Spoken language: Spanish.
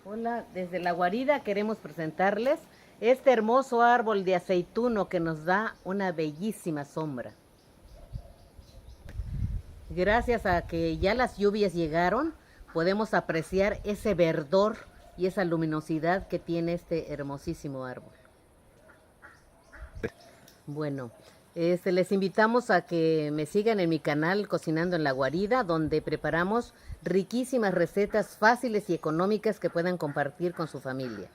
Hola, desde la guarida queremos presentarles este hermoso árbol de aceituno que nos da una bellísima sombra. Gracias a que ya las lluvias llegaron, podemos apreciar ese verdor y esa luminosidad que tiene este hermosísimo árbol. Bueno, les invitamos a que me sigan en mi canal Cocinando en la Guarida, donde preparamos riquísimas recetas fáciles y económicas que puedan compartir con su familia.